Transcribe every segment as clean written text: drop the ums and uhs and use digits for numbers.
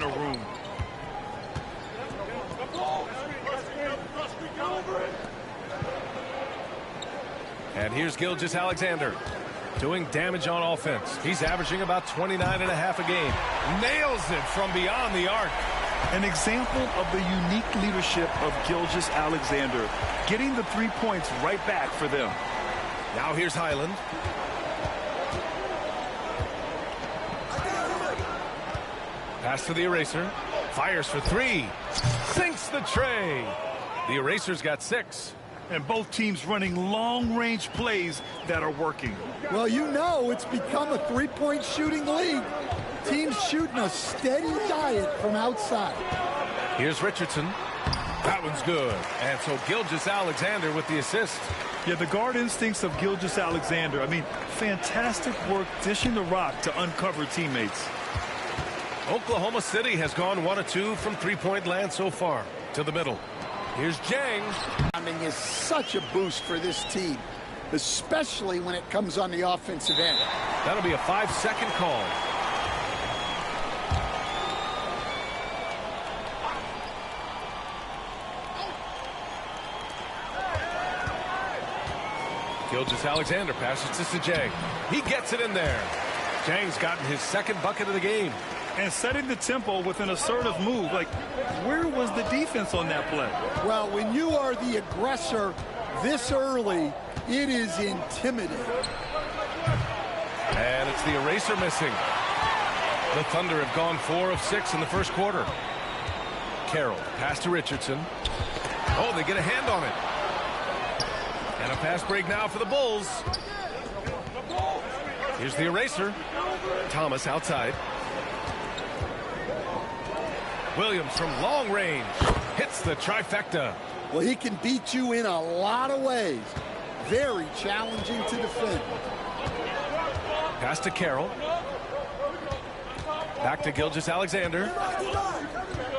room. And here's Gilgeous-Alexander doing damage on offense. He's averaging about 29.5 a game. Nails it from beyond the arc. An example of the unique leadership of Gilgeous-Alexander, getting the 3 points right back for them. Now here's Highland. Pass to the Eraser. Fires for 3. Sinks the tray. The Eraser's got 6. And both teams running long-range plays that are working. Well, you know it's become a three-point shooting league. Teams shooting a steady diet from outside. Here's Richardson. That one's good. And so Gilgeous-Alexander with the assist. Yeah, the guard instincts of Gilgeous-Alexander. I mean, fantastic work dishing the rock to uncover teammates. Oklahoma City has gone 1 of 2 from three-point land so far. To the middle. Here's Jang. Is such a boost for this team, especially when it comes on the offensive end. That'll be a 5-second call. Gilgeous-Alexander passes to Jang. He gets it in there. Jang's gotten his second bucket of the game. And setting the tempo with an assertive move. Like, where was the defense on that play? Well, when you are the aggressor this early, it is intimidating. And it's the Eraser missing. The Thunder have gone 4 of 6 in the first quarter. Carroll, pass to Richardson. Oh, they get a hand on it. And a fast break now for the Bulls. Here's the Eraser. Thomas outside. Williams from long range hits the trifecta. Well, he can beat you in a lot of ways. Very challenging to defend. Pass to Carroll. Back to Gilgeous-Alexander.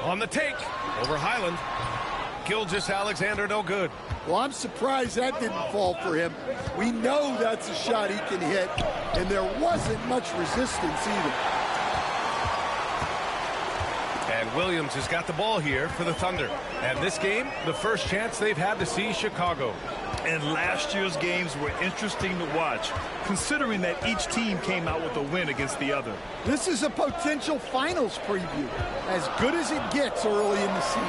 On the take. Over Highland. Gilgeous-Alexander no good. Well, I'm surprised that didn't fall for him. We know that's a shot he can hit, and there wasn't much resistance either. And Williams has got the ball here for the Thunder. And this game, the first chance they've had to see Chicago. And last year's games were interesting to watch, considering that each team came out with a win against the other. This is a potential finals preview, as good as it gets early in the season.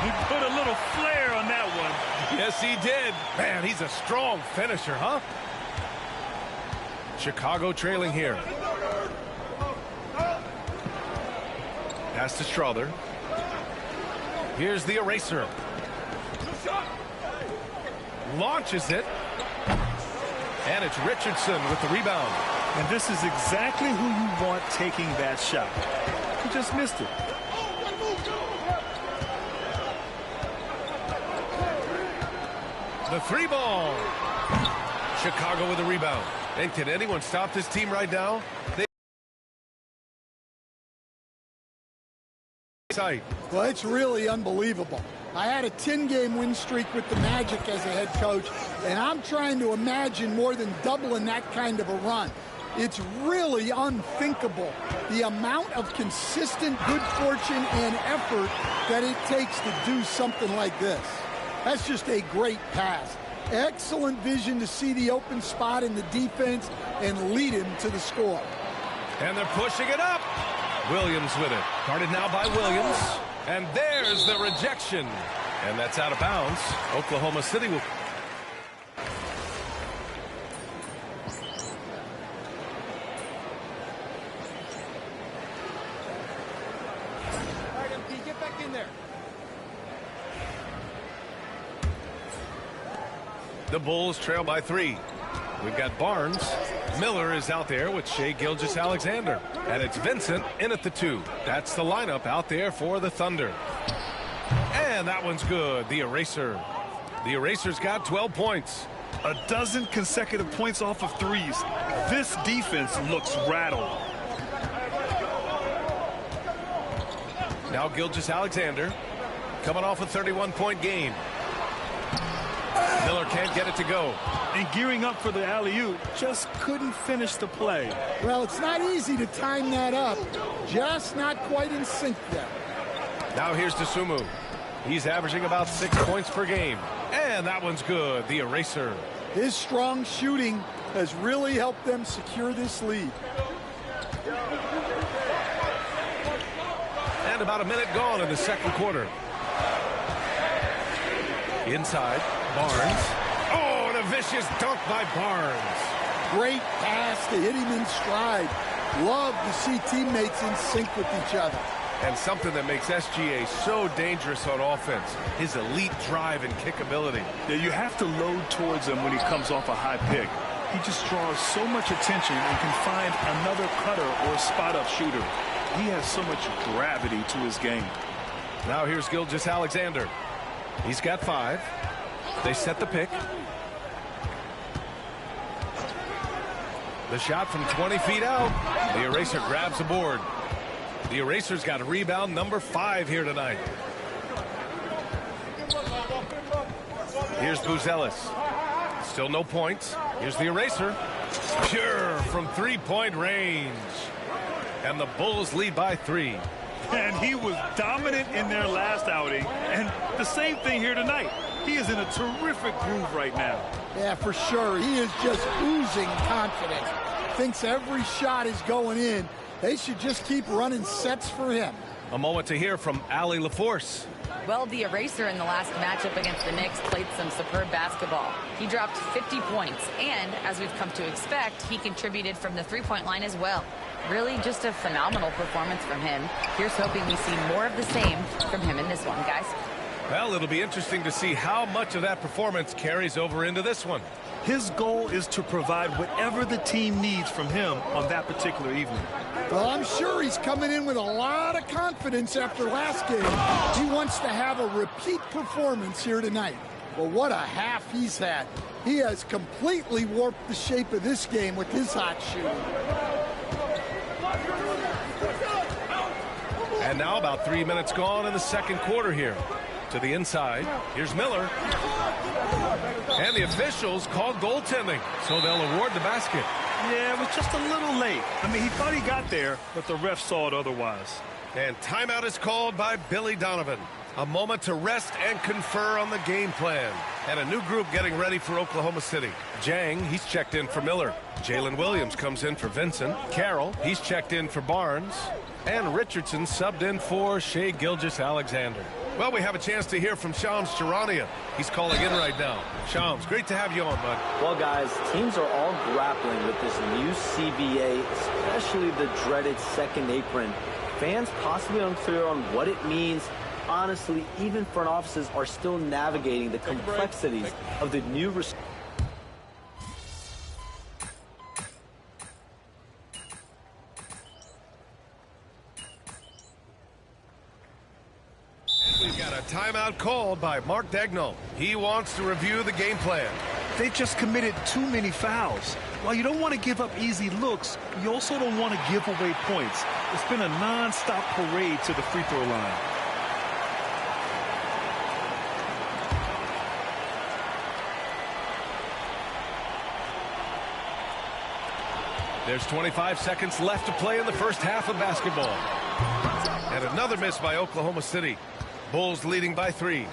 He put a little flair on that one. Yes, he did. Man, he's a strong finisher, huh? Chicago trailing here. Pass to Strother. Here's the Eraser. Launches it. And it's Richardson with the rebound. And this is exactly who you want taking that shot. He just missed it. The 3 ball. Chicago with a rebound. And can anyone stop this team right now? Well, it's really unbelievable. I had a 10-game win streak with the Magic as a head coach, and I'm trying to imagine more than doubling that kind of a run. It's really unthinkable, the amount of consistent good fortune and effort that it takes to do something like this. That's just a great pass. Excellent vision to see the open spot in the defense and lead him to the score. And they're pushing it up. Williams with it. Guarded now by Williams. And there's the rejection. And that's out of bounds. Oklahoma City will... All right, MP, get back in there. The Bulls trail by 3. We've got Barnes. Miller is out there with Shai Gilgeous-Alexander. And it's Vincent in at the 2. That's the lineup out there for the Thunder. And that one's good. The Eraser. The Eraser's got 12 points. A dozen consecutive points off of threes. This defense looks rattled. Now Gilgeous-Alexander coming off a 31-point game. Miller can't get it to go. And gearing up for the alley-oop, just couldn't finish the play. Well, it's not easy to time that up. Just not quite in sync there. Now here's Dosunmu. He's averaging about 6 points per game. And that one's good, the eraser. His strong shooting has really helped them secure this lead. And about a minute gone in the second quarter. Inside, Barnes. Oh, and a vicious dunk by Barnes. Great pass to hit him in stride. Love to see teammates in sync with each other. And something that makes SGA so dangerous on offense, his elite drive and kick ability. Yeah, you have to load towards him when he comes off a high pick. He just draws so much attention and can find another cutter or spot-up shooter. He has so much gravity to his game. Now here's Gilgeous-Alexander. He's got 5. They set the pick. The shot from 20 feet out. The eraser grabs the board. The eraser's got a rebound number 5 here tonight. Here's Buzelis. Still no points. Here's the eraser. Pure from three-point range. And the Bulls lead by 3. And he was dominant in their last outing. And the same thing here tonight. He is in a terrific groove right now. Yeah, for sure. He is just oozing confidence. Thinks every shot is going in. They should just keep running sets for him. A moment to hear from Allie LaForce. Well, the eraser in the last matchup against the Knicks played some superb basketball. He dropped 50 points, and as we've come to expect, he contributed from the three-point line as well. Really just a phenomenal performance from him. Here's hoping we see more of the same from him in this one, guys. Well, it'll be interesting to see how much of that performance carries over into this one. His goal is to provide whatever the team needs from him on that particular evening. Well, I'm sure he's coming in with a lot of confidence after last game. He wants to have a repeat performance here tonight. Well, what a half he's had. He has completely warped the shape of this game with his hot shooting. And now about 3 minutes gone in the second quarter here. To the inside, here's Miller. And the officials called goaltending, so they'll award the basket. Yeah, it was just a little late. I mean, he thought he got there, but the ref saw it otherwise. And timeout is called by Billy Donovan. A moment to rest and confer on the game plan. And a new group getting ready for Oklahoma City. Jang, he's checked in for Miller. Jalen Williams comes in for Vincent. Carroll, he's checked in for Barnes. And Richardson subbed in for Shai Gilgeous-Alexander. Well, we have a chance to hear from Shams Charania. He's calling in right now. Shams, great to have you on, bud. Well, guys, teams are all grappling with this new CBA, especially the dreaded second apron. Fans possibly unclear on what it means. Honestly, even front offices are still navigating the complexities of the new We've got a timeout called by Mark Daigneault. He wants to review the game plan. They just committed too many fouls. While you don't want to give up easy looks, you also don't want to give away points. It's been a non-stop parade to the free throw line. There's 25 seconds left to play in the first half of basketball. And another miss by Oklahoma City. Bulls leading by 3.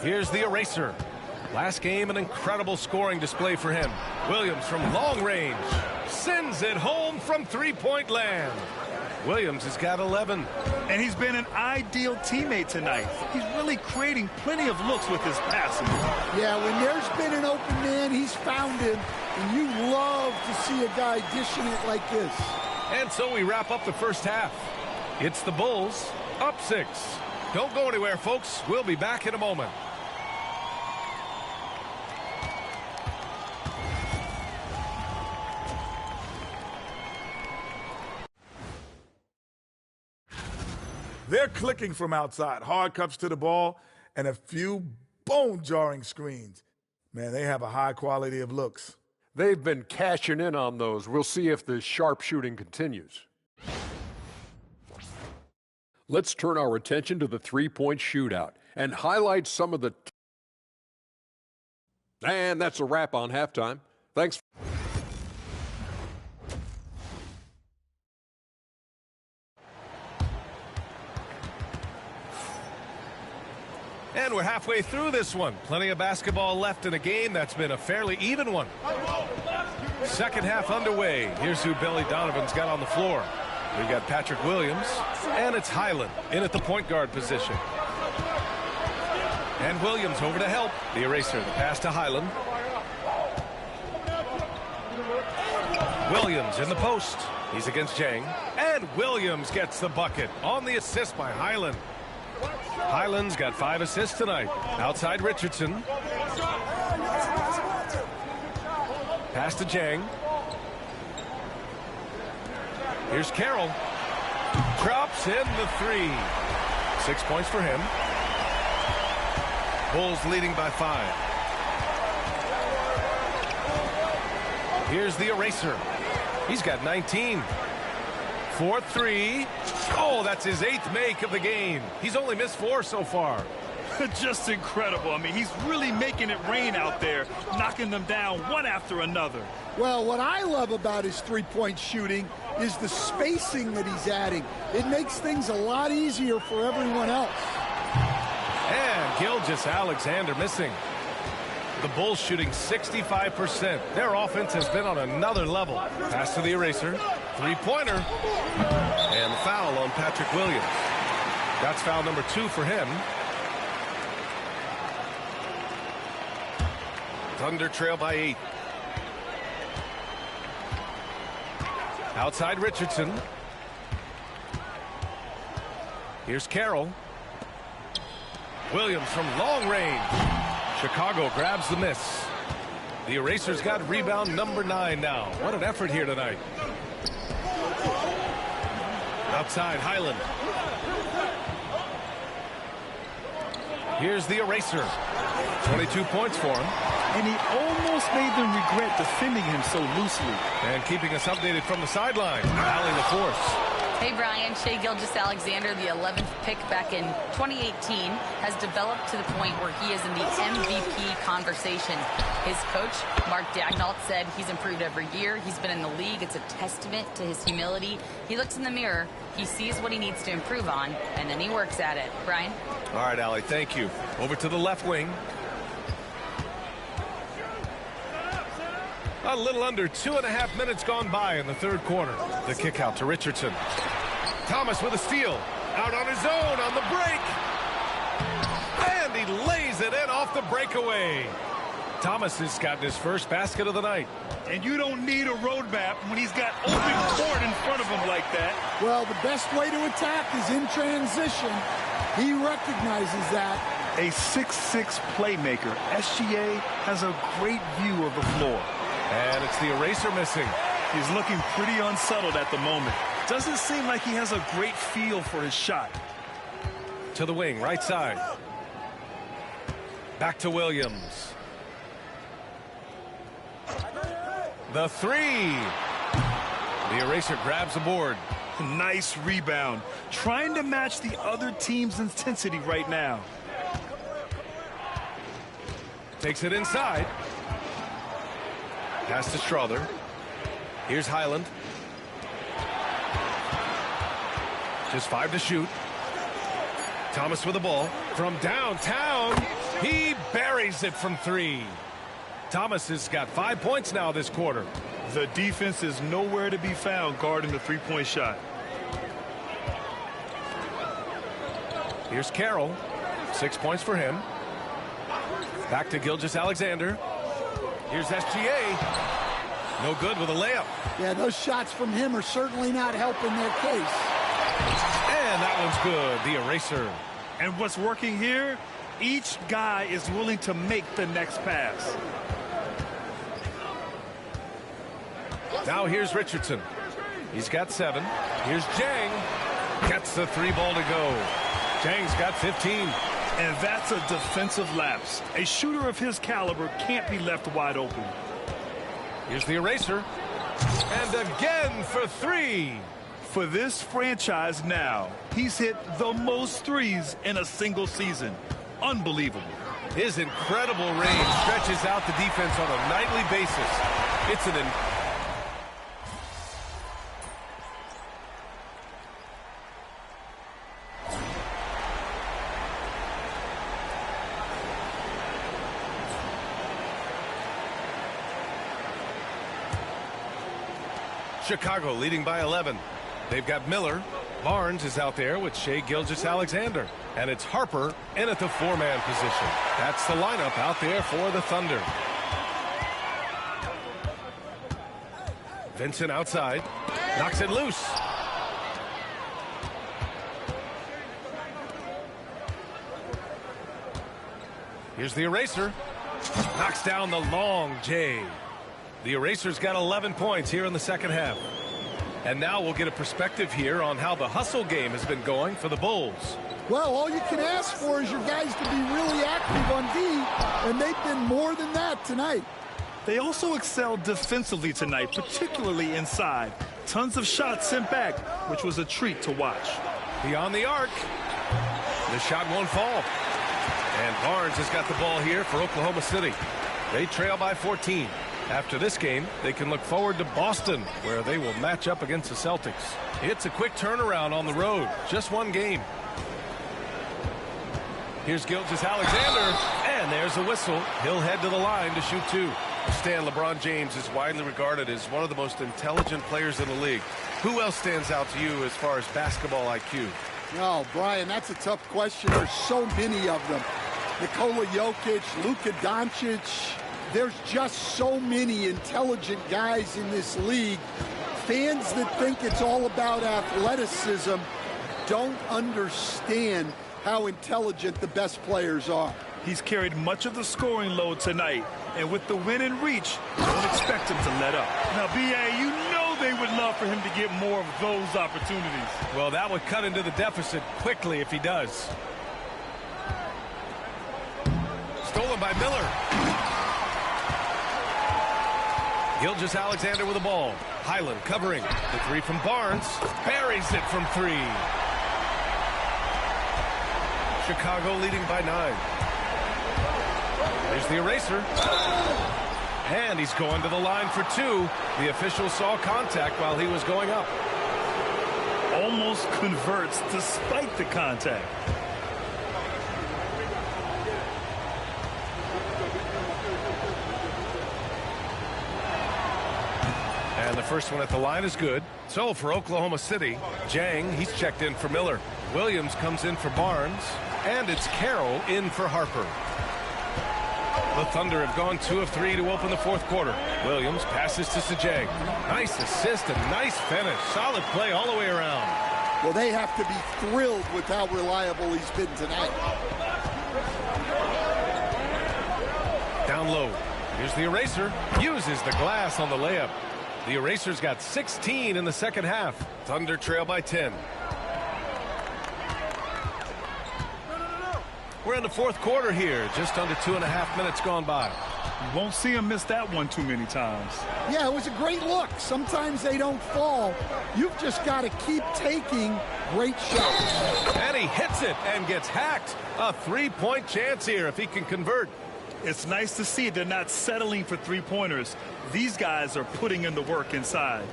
Here's the eraser. Last game, an incredible scoring display for him. Williams from long range sends it home from three-point land. Williams has got 11. And he's been an ideal teammate tonight. He's really creating plenty of looks with his passing. Yeah, when there's been an open man, he's found him. And you love to see a guy dishing it like this. And so we wrap up the first half. It's the Bulls up 6. Don't go anywhere, folks. We'll be back in a moment. They're clicking from outside. Hard cups to the ball and a few bone-jarring screens. Man, they have a high quality of looks. They've been cashing in on those. We'll see if the sharp shooting continues. Let's turn our attention to the three-point shootout. and highlight some of the... And that's a wrap on halftime. Thanks. And we're halfway through this one. Plenty of basketball left in a game that's been a fairly even one. Second half underway. Here's who Billy Donovan's got on the floor. We've got Patrick Williams, and it's Highland in at the point guard position. And Williams over to help. The eraser, the pass to Highland. Williams in the post. He's against Jang. And Williams gets the bucket on the assist by Highland. Highland's got 5 assists tonight. Outside Richardson. Pass to Jang. Here's Carroll. Drops in the 3. 6 points for him. Bulls leading by 5. Here's the eraser. He's got 19. 4-3. Oh, that's his 8th make of the game. He's only missed 4 so far. Just incredible. I mean, he's really making it rain out there, knocking them down one after another. Well, what I love about his three-point shooting is the spacing that he's adding. It makes things a lot easier for everyone else. And Gilgeous-Alexander missing. The Bulls shooting 65%. Their offense has been on another level. Pass to the eraser. Three-pointer. And foul on Patrick Williams. That's foul number 2 for him. Thunder trail by 8. Outside Richardson. Here's Carroll. Williams from long range. Chicago grabs the miss. The eraser's got rebound number 9 now. What an effort here tonight. Outside Highland. Here's the eraser. 22 points for him. And he almost made them regret defending him so loosely. And keeping us updated from the sideline. Allie LaForce. Hey, Brian, Shai Gilgeous-Alexander, the 11th pick back in 2018, has developed to the point where he is in the MVP conversation. His coach, Mark Daignault, said he's improved every year. He's been in the league. It's a testament to his humility. He looks in the mirror, he sees what he needs to improve on, and then he works at it. Brian? All right, Allie, thank you. Over to the left wing. A little under 2.5 minutes gone by in the third quarter. The kick out to Richardson. Thomas with a steal. Out on his own on the break. And he lays it in off the breakaway. Thomas has gotten his first basket of the night. And you don't need a roadmap when he's got open court in front of him like that. Well, the best way to attack is in transition. He recognizes that. A 6'6" playmaker. SGA has a great view of the floor. And it's the eraser missing. He's looking pretty unsettled at the moment. Doesn't seem like he has a great feel for his shot. To the wing, right side. Back to Williams. The 3. The eraser grabs the board. Nice rebound. Trying to match the other team's intensity right now. Takes it inside. Pass to Strother. Here's Highland. Just 5 to shoot. Thomas with the ball. From downtown, he buries it from 3. Thomas has got 5 points now this quarter. The defense is nowhere to be found guarding the three-point shot. Here's Carroll. 6 points for him. Back to Gilgeous-Alexander. Here's SGA. No good with a layup. Yeah, those shots from him are certainly not helping their case. And that one's good. The eraser. And what's working here? Each guy is willing to make the next pass. Now here's Richardson. He's got 7. Here's Jang. Gets the 3 ball to go. Jang's got 15. And that's a defensive lapse. A shooter of his caliber can't be left wide open. Here's the eraser. And again for 3. For this franchise now, he's hit the most threes in a single season. unbelievable. His incredible range stretches out the defense on a nightly basis. It's an Chicago leading by 11. They've got Miller. Barnes is out there with Shai Gilgeous-Alexander. And it's Harper in at the four-man position. That's the lineup out there for the Thunder. Vincent outside. Knocks it loose. Here's the eraser. Knocks down the long J. The eraser's got 11 points here in the second half. And now we'll get a perspective here on how the hustle game has been going for the Bulls. Well, all you can ask for is your guys to be really active on D, and they've been more than that tonight. They also excelled defensively tonight, particularly inside. Tons of shots sent back, which was a treat to watch. Beyond the arc. The shot won't fall. And Barnes has got the ball here for Oklahoma City. They trail by 14. After this game, they can look forward to Boston, where they will match up against the Celtics. It's a quick turnaround on the road. Just one game. Here's Gilgeous-Alexander, and there's a whistle. He'll head to the line to shoot two. Stan, LeBron James is widely regarded as one of the most intelligent players in the league. Who else stands out to you as far as basketball IQ? Oh, Brian, that's a tough question. There's so many of them. Nikola Jokic, Luka Doncic. There's just so many intelligent guys in this league. Fans that think it's all about athleticism don't understand how intelligent the best players are. He's carried much of the scoring load tonight, and with the win in reach, don't expect him to let up. Now, B.A., you know they would love for him to get more of those opportunities. Well, that would cut into the deficit quickly if he does. Stolen by Miller. Gilgeous-Alexander with the ball. Highland covering. The three from Barnes. Buries it from three. Chicago leading by 9. There's the eraser. And he's going to the line for two. The official saw contact while he was going up. Almost converts despite the contact. And the first one at the line is good. So for Oklahoma City, Jang, he's checked in for Miller. Williams comes in for Barnes. And it's Carroll in for Harper. The Thunder have gone 2 of 3 to open the fourth quarter. Williams passes to Sajang. Nice assist and nice finish. Solid play all the way around. Well, they have to be thrilled with how reliable he's been tonight. Down low. Here's the eraser. Uses the glass on the layup. The eraser's got 16 in the second half. Thunder trail by 10. We're in the fourth quarter here. Just under 2.5 minutes gone by. You won't see him miss that one too many times. Yeah, it was a great look. Sometimes they don't fall. You've just got to keep taking great shots. And he hits it and gets hacked. A three-point chance here if he can convert. It's nice to see they're not settling for three-pointers. These guys are putting in the work inside.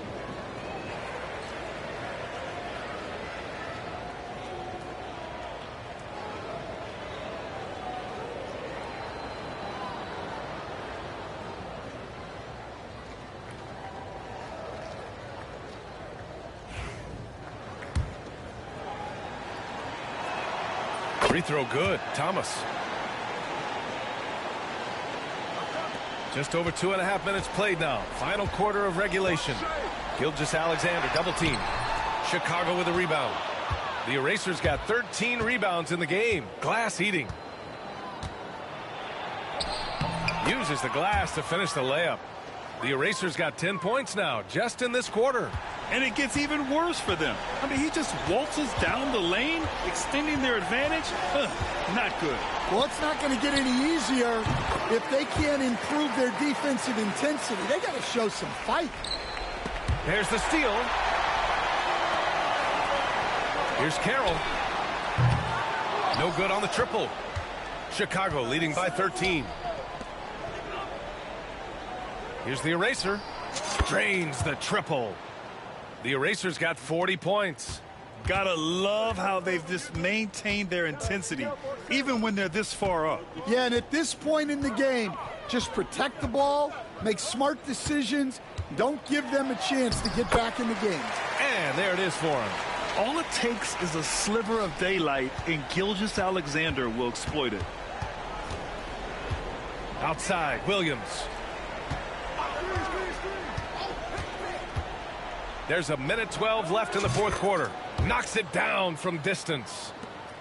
Free throw good. Thomas. Just over 2.5 minutes played now. Final quarter of regulation. Gilgeous-Alexander double team. Chicago with a rebound. The eraser's got 13 rebounds in the game. Glass eating. Uses the glass to finish the layup. The eraser's got 10 points now just in this quarter. And it gets even worse for them. I mean, he just waltzes down the lane, extending their advantage. Not good. Well, it's not going to get any easier if they can't improve their defensive intensity. They got to show some fight. There's the steal. Here's Carroll. No good on the triple. Chicago leading by 13. Here's the eraser. Drains the triple. The eraser's got 40 points. Gotta love how they've just maintained their intensity, even when they're this far up. Yeah, and at this point in the game, just protect the ball, make smart decisions, don't give them a chance to get back in the game. And there it is for him. All it takes is a sliver of daylight, and Gilgeous-Alexander will exploit it. Outside, Williams. There's a minute 12 left in the fourth quarter. Knocks it down from distance.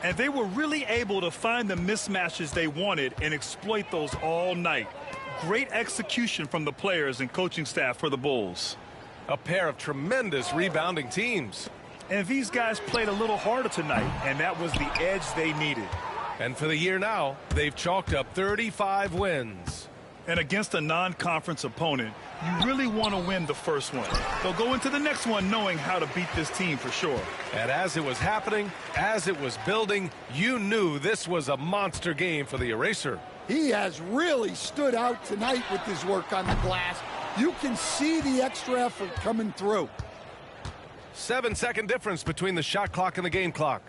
And they were really able to find the mismatches they wanted and exploit those all night. Great execution from the players and coaching staff for the Bulls. A pair of tremendous rebounding teams. And these guys played a little harder tonight, and that was the edge they needed. And for the year now, they've chalked up 35 wins. And against a non-conference opponent, you really want to win the first one. They'll go into the next one knowing how to beat this team for sure. And as it was happening, as it was building, you knew this was a monster game for the eraser. He has really stood out tonight with his work on the glass. You can see the extra effort coming through. 7-second difference between the shot clock and the game clock.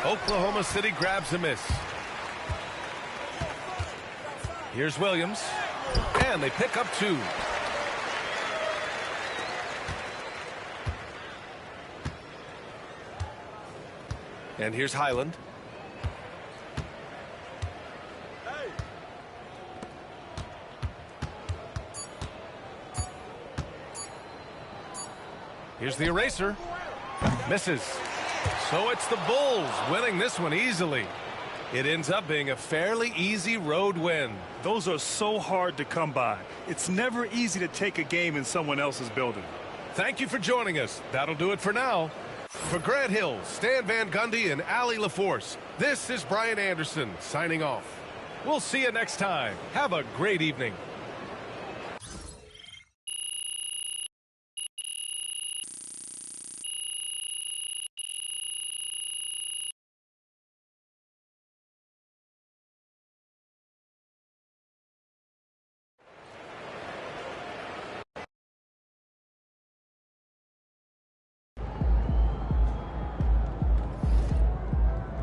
Oklahoma City grabs a miss. Here's Williams. And they pick up 2. And here's Highland. Here's the eraser. Misses. So it's the Bulls winning this one easily. It ends up being a fairly easy road win. Those are so hard to come by. It's never easy to take a game in someone else's building. Thank you for joining us. That'll do it for now. For Grant Hill, Stan Van Gundy, and Allie LaForce, this is Brian Anderson signing off. We'll see you next time. Have a great evening.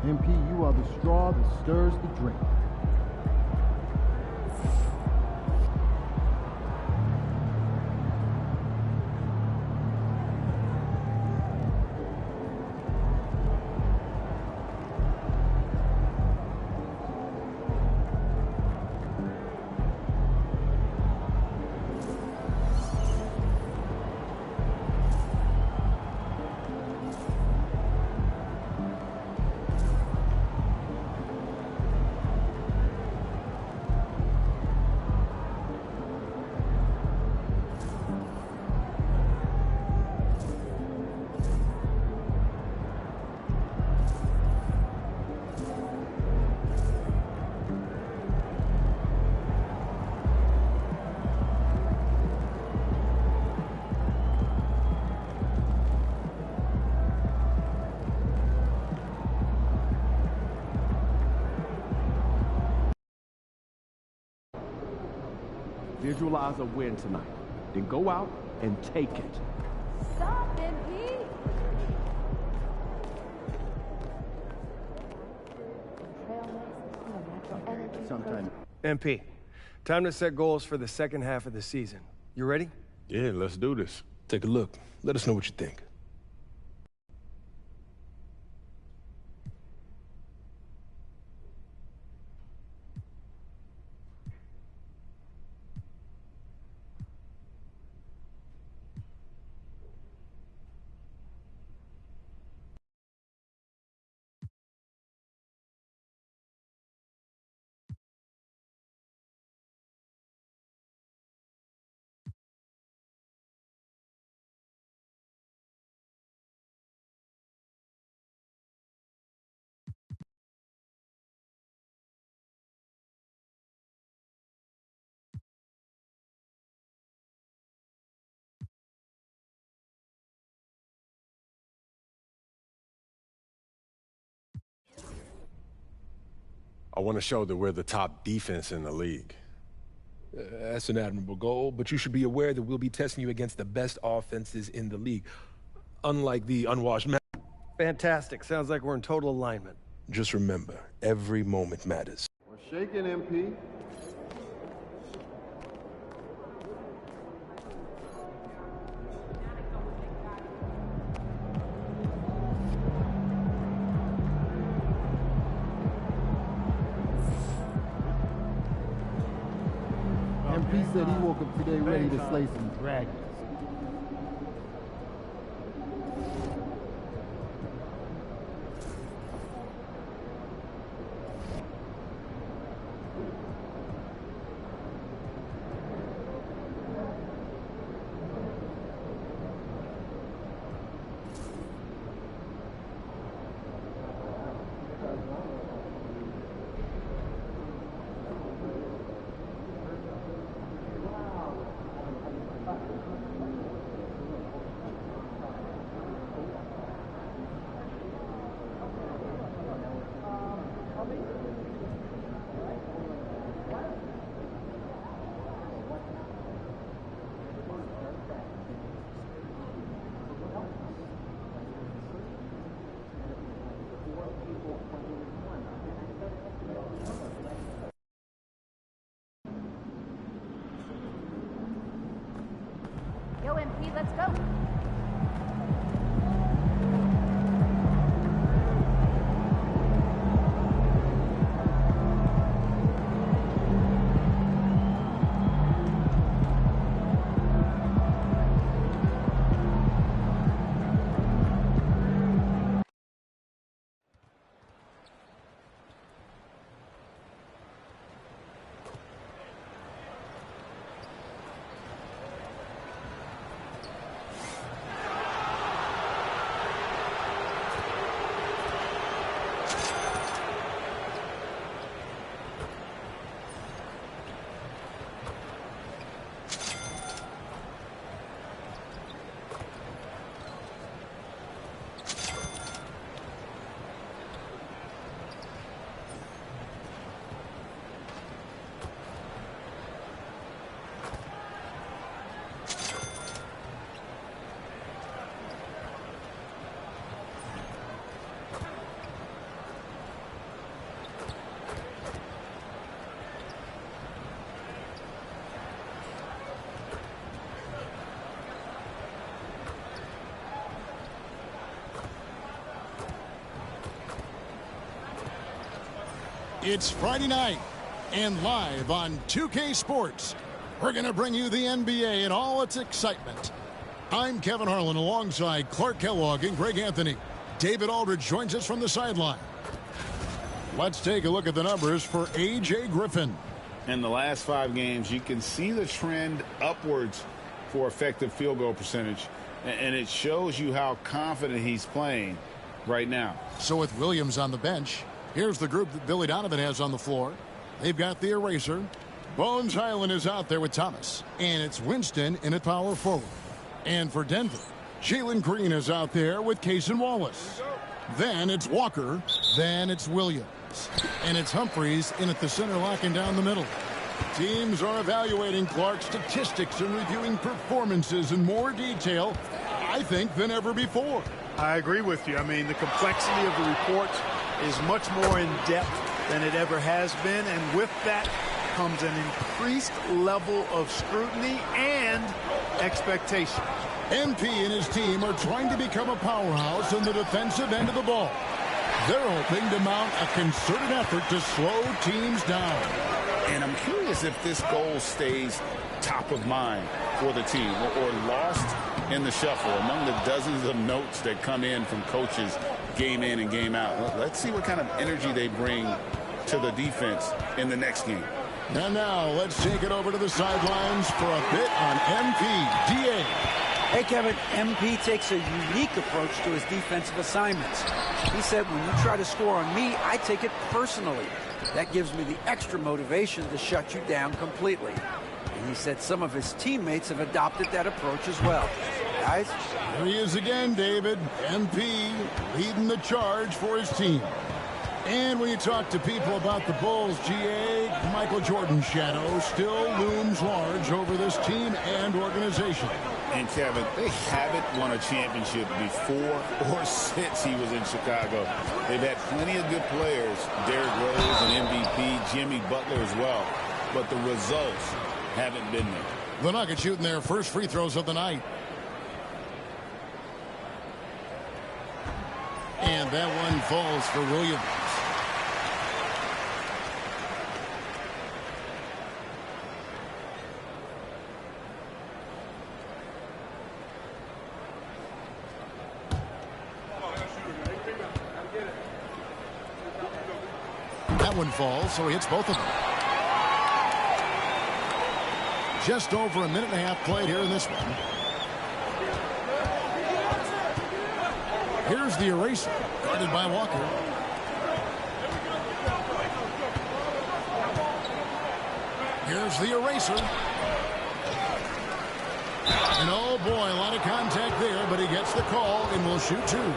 MP, you are the straw that stirs the drink. Visualize a win tonight. Then go out and take it. Stop, MP! Sometime. MP, time to set goals for the second half of the season. You ready? Yeah, let's do this. Take a look. Let us know what you think. want to show that we're the top defense in the league. That's an admirable goal, but you should be aware that we'll be testing you against the best offenses in the league, unlike the unwashed. Fantastic. Sounds like we're in total alignment. Just remember, every moment matters. We're shaking, MP. MP said he woke up today ready to slay some dragons. Yo, MP, let's go. It's Friday night, and live on 2K Sports, we're going to bring you the NBA in all its excitement. I'm Kevin Harlan alongside Clark Kellogg and Greg Anthony. David Aldridge joins us from the sideline. Let's take a look at the numbers for A.J. Griffin. In the last 5 games, you can see the trend upwards for effective field goal percentage, and it shows you how confident he's playing right now. So with Williams on the bench, here's the group that Billy Donovan has on the floor. They've got the eraser. Bones Highland is out there with Thomas. And it's Winston in at power forward. And for Denver, Jalen Green is out there with Cason Wallace. Then it's Walker. Then it's Williams. And it's Humphreys in at the center, locking down the middle. Teams are evaluating Clark's statistics and reviewing performances in more detail, I think, than ever before. I agree with you. I mean, the complexity of the reports is much more in depth than it ever has been, and with that comes an increased level of scrutiny and expectation. MP and his team are trying to become a powerhouse in the defensive end of the ball. They're hoping to mount a concerted effort to slow teams down. And I'm curious if this goal stays top of mind for the team or lost in the shuffle among the dozens of notes that come in from coaches game in and game out. Let's see what kind of energy they bring to the defense in the next game. And now let's take it over to the sidelines for a bit on MP. DA. Hey, Kevin, MP takes a unique approach to his defensive assignments. He said, when you try to score on me, I take it personally. That gives me the extra motivation to shut you down completely. And he said some of his teammates have adopted that approach as well. Guys? Here he is again, David. MP leading the charge for his team. And when you talk to people about the Bulls, GA, Michael Jordan's shadow still looms large over this team and organization. And Kevin, they haven't won a championship before or since he was in Chicago. They've had plenty of good players, Derrick Rose, an MVP, Jimmy Butler as well, but the results haven't been there. The Nuggets shooting their first free throws of the night. And that one falls for Williams. That one falls, so he hits both of them. Just over a minute and a half played here in this one. Here's the eraser, guarded by Walker. Here's the eraser. And oh boy, a lot of contact there, but he gets the call and will shoot two.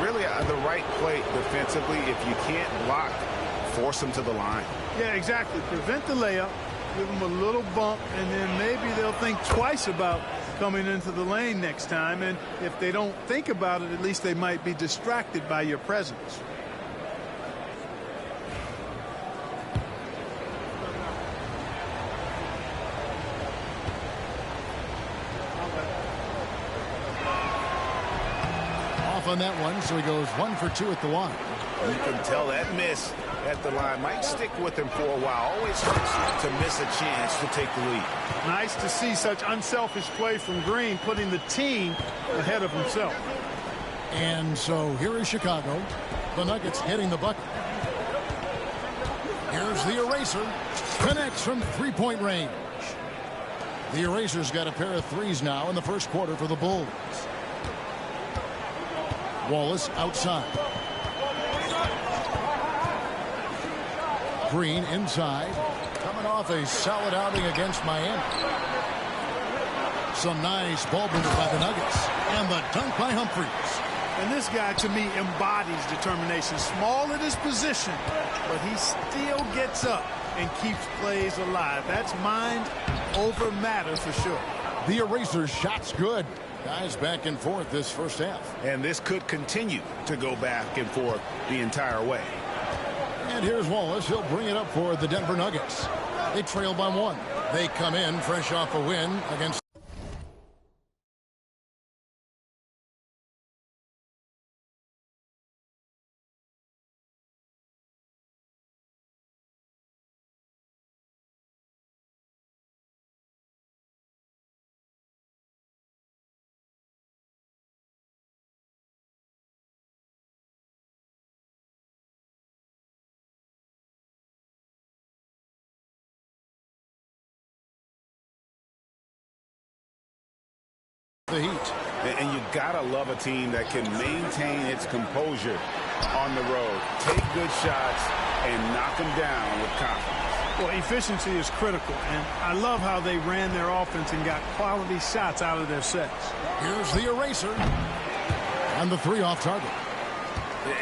Really the right play defensively. If you can't block, force him to the line. Yeah, exactly. Prevent the layup, give them a little bump, and then maybe they'll think twice about coming into the lane next time. And if they don't think about it, at least they might be distracted by your presence. Off on that one, so he goes 1 for 2 at the line. You can tell that miss at the line might stick with him for a while. Always hurts to miss a chance to take the lead. Nice to see such unselfish play from Green, putting the team ahead of himself. And so here is Chicago. The Nuggets hitting the bucket. Here's the eraser. Connects from three-point range. The eraser's got a pair of threes now in the first quarter for the Bulls. Wallace outside. Green inside, coming off a solid outing against Miami. Some nice ball movement by the Nuggets. And the dunk by Humphries. And this guy, to me, embodies determination. Small at his position, but he still gets up and keeps plays alive. That's mind over matter for sure. The eraser shot's good. Guys back and forth this first half. And this could continue to go back and forth the entire way. And here's Wallace. He'll bring it up for the Denver Nuggets. They trail by 1. They come in fresh off a win against the Heat. And you gotta love a team that can maintain its composure on the road, take good shots, and knock them down with confidence. Well, efficiency is critical, and I love how they ran their offense and got quality shots out of their sets. Here's the eraser. And the 3 off target.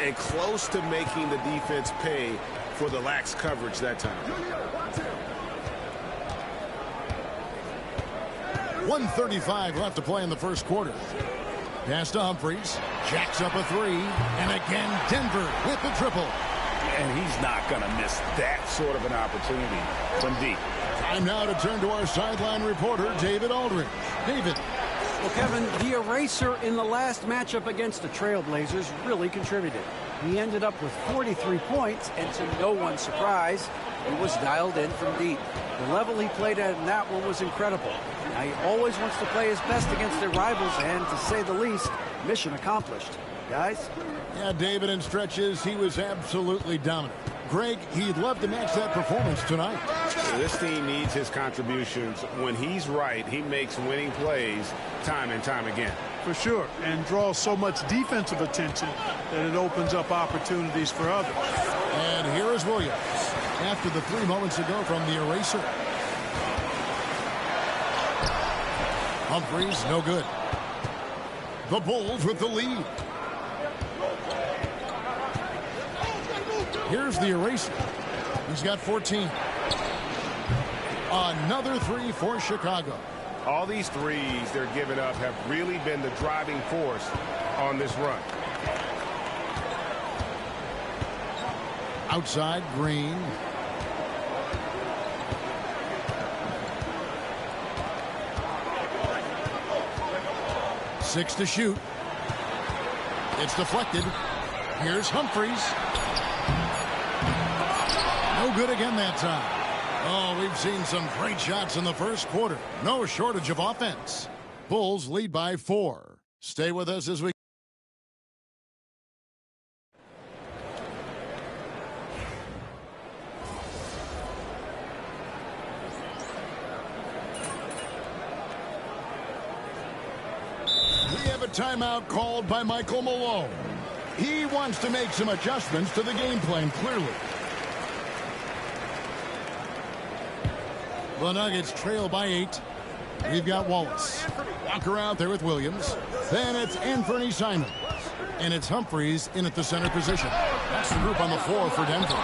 And close to making the defense pay for the lax coverage that time. 1:35 left to play in the first quarter. Pass to Humphries. Jacks up a 3. And again, Denver with the triple. And he's not going to miss that sort of an opportunity from deep. Time now to turn to our sideline reporter, David Aldridge. David. Well, Kevin, the eraser in the last matchup against the Trailblazers really contributed. He ended up with 43 points, and to no one's surprise, he was dialed in from deep. The level he played at in that one was incredible. Now, he always wants to play his best against their rivals, and to say the least, mission accomplished. Guys? Yeah, David, in stretches, he was absolutely dominant. Greg, he'd love to match that performance tonight. This team needs his contributions. When he's right, he makes winning plays time and time again. For sure, and draws so much defensive attention that it opens up opportunities for others. And here is Williams after the 3 moments ago from the eraser. Humphries, no good. The Bulls with the lead. Here's the eraser. He's got 14. Another three for Chicago. All these threes they're giving up have really been the driving force on this run. Outside, Green. Six to shoot. It's deflected. Here's Humphries. No good again that time. Oh, we've seen some great shots in the first quarter. No shortage of offense. Bulls lead by 4. Stay with us as we... We have a timeout called by Michael Malone. He wants to make some adjustments to the game plan, clearly. The Nuggets trail by 8. We've got Wallace. Walker out there with Williams. Then it's Anthony Simons. And it's Humphries in at the center position. That's the group on the floor for Denver.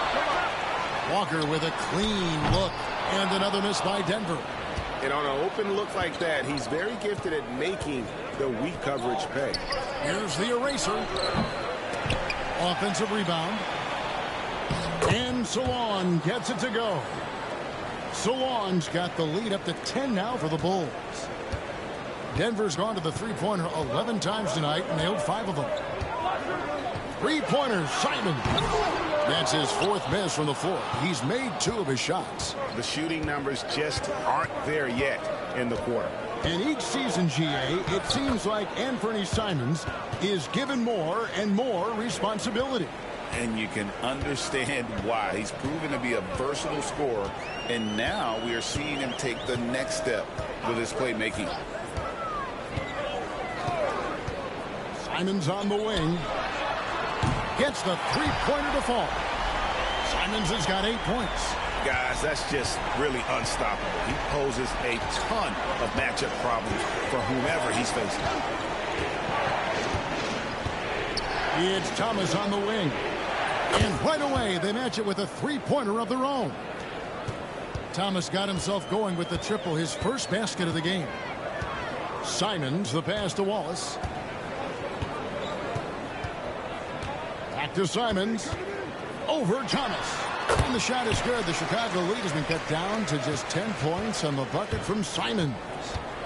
Walker with a clean look. And another miss by Denver. And on an open look like that, he's very gifted at making the weak coverage pay. Here's the eraser. Offensive rebound. And Salon gets it to go. Salon's got the lead up to 10 now for the Bulls. Denver's gone to the three-pointer 11 times tonight and nailed 5 of them. Three-pointers, Simon. That's his 4th miss from the floor. He's made 2 of his shots. The shooting numbers just aren't there yet in the quarter. And each season, GA, it seems like Anthony Simons is given more and more responsibility. And you can understand why. He's proven to be a versatile scorer, and now we are seeing him take the next step with his playmaking. Simons on the wing. Gets the three-pointer to fall. Simons has got 8 points. Guys, that's just really unstoppable. He poses a ton of matchup problems for whomever he's facing. It's Thomas on the wing. And right away, they match it with a three-pointer of their own. Thomas got himself going with the triple, his first basket of the game. Simons, the pass to Wallace. Back to Simons. Over Thomas. And the shot is good. The Chicago lead has been cut down to just 10 points on the bucket from Simons.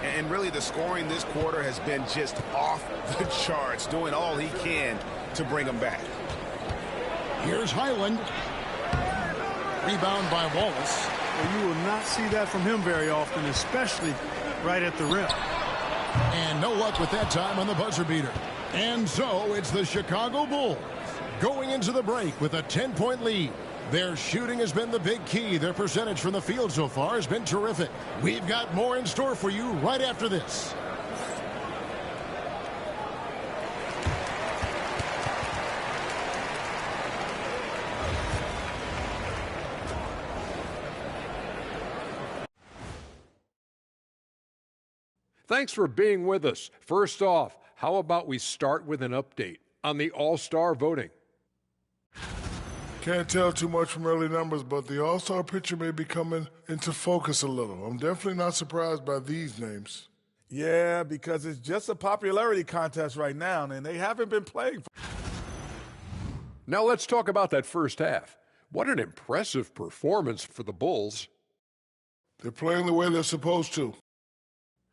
And really, the scoring this quarter has been just off the charts, doing all he can to bring them back. Here's Highland. Rebound by Wallace. Well, you will not see that from him very often, especially right at the rim. And no luck with that time on the buzzer beater. And so it's the Chicago Bulls going into the break with a 10-point lead. Their shooting has been the big key. Their percentage from the field so far has been terrific. We've got more in store for you right after this. Thanks for being with us. First off, how about we start with an update on the All-Star voting? Can't tell too much from early numbers, but the All-Star picture may be coming into focus a little. I'm definitely not surprised by these names. Yeah, because it's just a popularity contest right now, and they haven't been playing. Now let's talk about that first half. What an impressive performance for the Bulls. They're playing the way they're supposed to.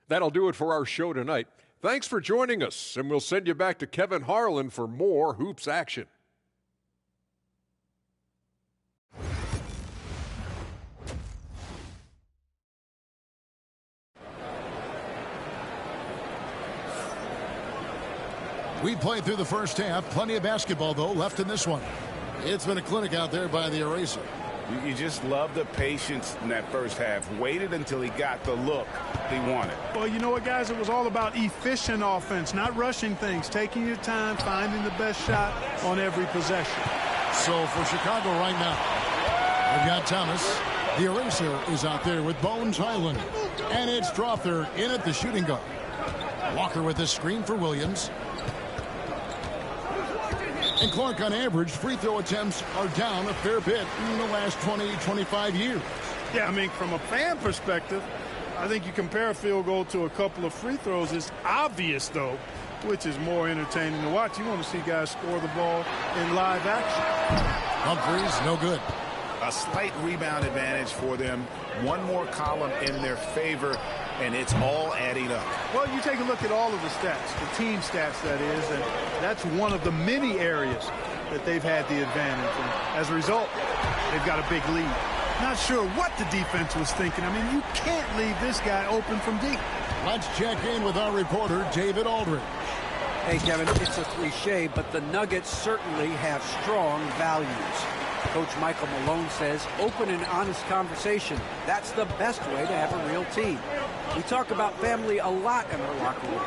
That'll do it for our show tonight. Thanks for joining us, and we'll send you back to Kevin Harlan for more Hoops action. We played through the first half. Plenty of basketball, though, left in this one. It's been a clinic out there by the eraser. You just love the patience in that first half. Waited until he got the look he wanted. Well, you know what, guys? It was all about efficient offense, not rushing things, taking your time, finding the best shot on every possession. So for Chicago right now, we've got Thomas. The eraser is out there with Bones Highland. And it's Strother in at the shooting guard. Walker with the screen for Williams. And Clark, on average, free throw attempts are down a fair bit in the last 20, 25 years. Yeah, I mean, from a fan perspective, I think you compare a field goal to a couple of free throws. It's obvious, though, which is more entertaining to watch. You want to see guys score the ball in live action. Humphreys, no good. A slight rebound advantage for them. One more column in their favor, and it's all adding up. Well, you take a look at all of the stats, the team stats, that is, and that's one of the many areas that they've had the advantage. And as a result, they've got a big lead. Not sure what the defense was thinking. I mean, you can't leave this guy open from deep. Let's check in with our reporter, David Aldridge. Hey, Kevin, it's a cliche, but the Nuggets certainly have strong values. Coach Michael Malone says open and honest conversation. That's the best way to have a real team. We talk about family a lot in our locker room.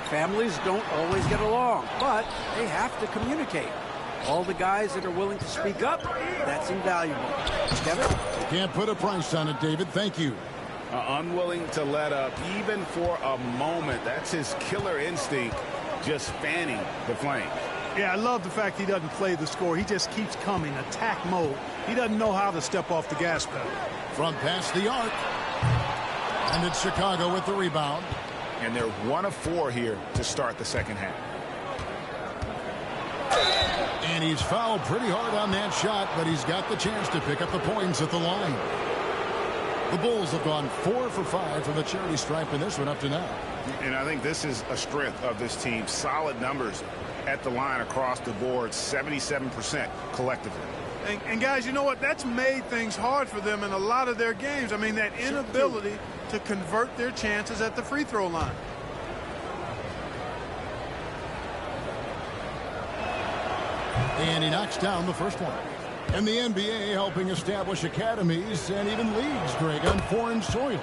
Families don't always get along, but they have to communicate. All the guys that are willing to speak up, that's invaluable. Kevin? Can't put a price on it, David. Thank you. Unwilling to let up even for a moment. That's his killer instinct, just fanning the flame. Yeah, I love the fact he doesn't play the score. He just keeps coming, attack mode. He doesn't know how to step off the gas pedal. From past the arc. And it's Chicago with the rebound. And they're 1 of 4 here to start the second half. And he's fouled pretty hard on that shot, but he's got the chance to pick up the points at the line. The Bulls have gone 4 for 5 from the charity stripe in this one up to now. And I think this is a strength of this team. Solid numbers at the line across the board, 77% collectively. And guys, you know what? That's made things hard for them in a lot of their games. I mean, that inability to convert their chances at the free throw line. And he knocks down the first one. And the NBA helping establish academies and even leagues, Greg, on foreign soil.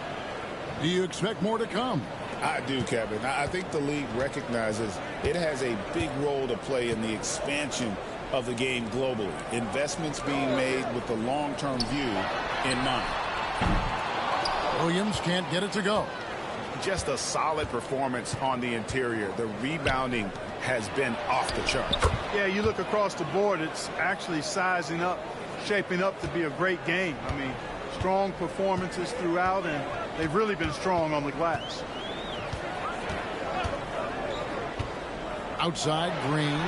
Do you expect more to come? I do, Kevin. I think the league recognizes it has a big role to play in the expansion of the game globally. Investments being made with the long-term view in mind. Williams can't get it to go. Just a solid performance on the interior. The rebounding has been off the chart. Yeah, you look across the board, it's actually sizing up, shaping up to be a great game. I mean, strong performances throughout, and they've really been strong on the glass. Outside, Green.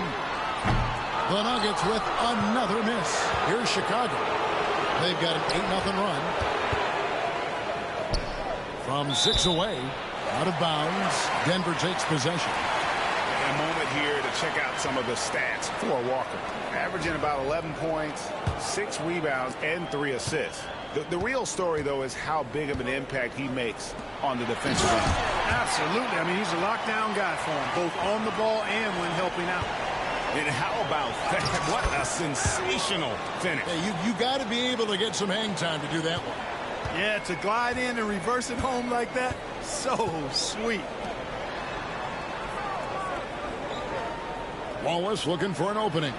The Nuggets with another miss. Here's Chicago. They've got an 8-0 run. From 6 away, out of bounds, Denver takes possession. A moment here to check out some of the stats for Walker. Averaging about 11 points, 6 rebounds, and 3 assists. The real story, though, is how big of an impact he makes on the defensive end. Absolutely. I mean, he's a lockdown guy for him, both on the ball and when helping out. And how about that? What a sensational finish. Hey, you got to be able to get some hang time to do that one. Yeah, to glide in and reverse it home like that, so sweet. Wallace looking for an opening.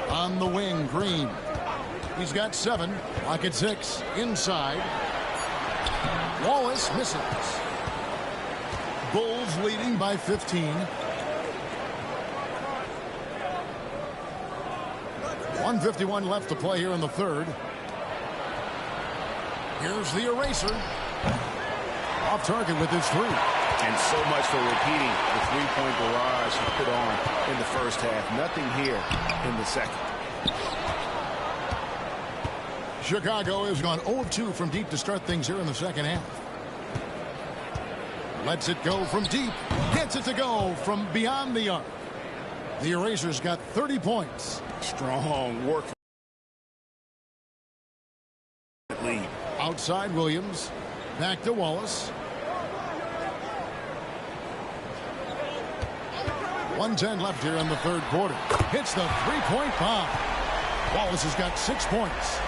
On the wing, Green. He's got 7. Pocket 6. Inside. Wallace misses. Bulls leading by 15. 1:51 left to play here in the third. Here's the eraser. Off target with his 3. And so much for repeating the three-point barrage he put on in the first half. Nothing here in the second. Chicago has gone 0-2 from deep to start things here in the second half. Lets it go from deep. Gets it to go from beyond the arc. The Erasers got 30 points. Strong work. Lead. Outside Williams. Back to Wallace. 1:10 left here in the third quarter. Hits the three-point bomb. Wallace has got 6 points.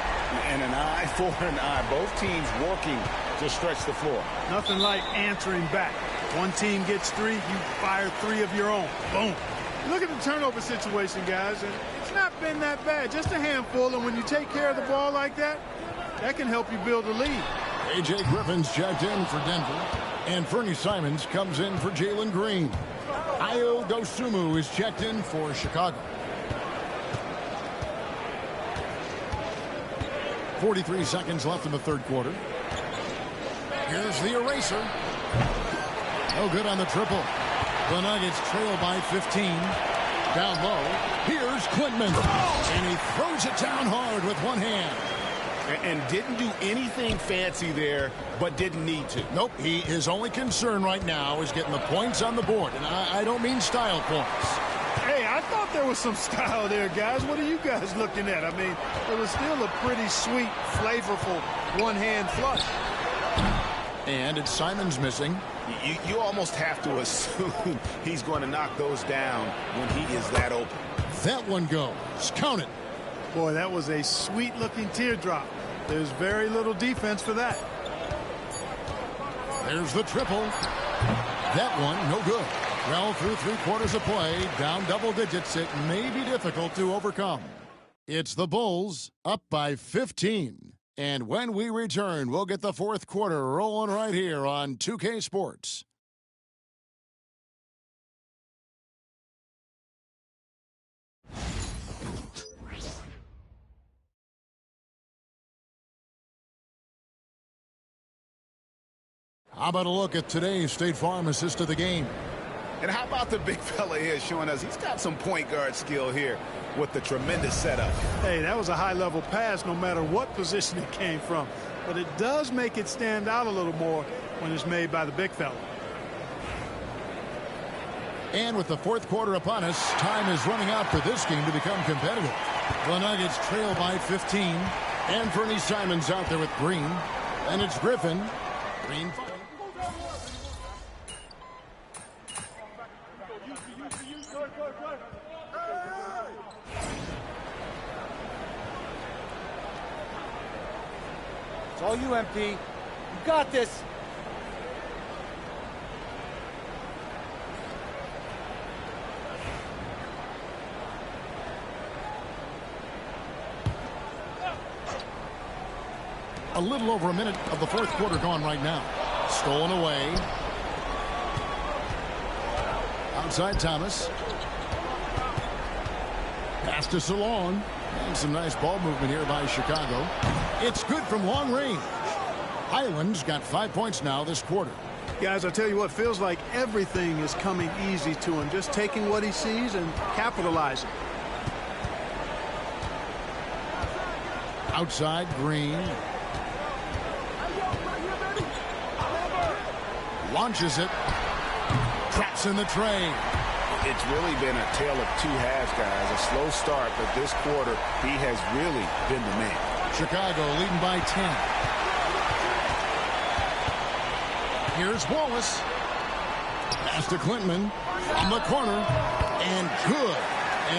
And an eye for an eye. Both teams working to stretch the floor. Nothing like answering back. One team gets 3, you fire 3 of your own. Boom. Look at the turnover situation, guys, and it's not been that bad. Just a handful, and when you take care of the ball like that, that can help you build a lead. A.J. Griffin's checked in for Denver. And Fernie Simons comes in for Jalen Green. Ayo Dosunmu is checked in for Chicago. 43 seconds left in the third quarter. Here's the eraser. No good on the triple. The Nuggets trail by 15. Down low. Here's Klintman. And he throws it down hard with one hand. And didn't do anything fancy there, but didn't need to. Nope. His only concern right now is getting the points on the board. And I don't mean style points. Hey, I thought there was some style there, guys. What are you guys looking at? I mean, it was still a pretty sweet, flavorful one-hand flush. And it's Simons missing. You almost have to assume he's going to knock those down when he is that open. That one goes. Count it. Boy, that was a sweet-looking teardrop. There's very little defense for that. There's the triple. That one, no good. Well, through 3/4 of play, down double digits, it may be difficult to overcome. It's the Bulls up by 15. And when we return, we'll get the fourth quarter rolling right here on 2K Sports. How about a look at today's State Farm assist of the game? And how about the big fella here showing us he's got some point guard skill here with the tremendous setup. Hey, that was a high-level pass no matter what position it came from. But it does make it stand out a little more when it's made by the big fella. And with the fourth quarter upon us, time is running out for this game to become competitive. The Nuggets trail by 15. And Fernie Simons out there with Green. And it's Griffin. Green. It's all you, MP. You got this. A little over a minute of the fourth quarter gone right now. Stolen away. Outside Thomas. Pass to Salon. And some nice ball movement here by Chicago. It's good from long range. Highland's got 5 points now this quarter. Guys, I tell you what, feels like everything is coming easy to him. Just taking what he sees and capitalizing. Outside Green. Launches it. Traps in the tray. It's really been a tale of two halves, guys. A slow start, but this quarter, he has really been the man. Chicago leading by 10. Here's Wallace. Pass to Klintman from the corner. And good,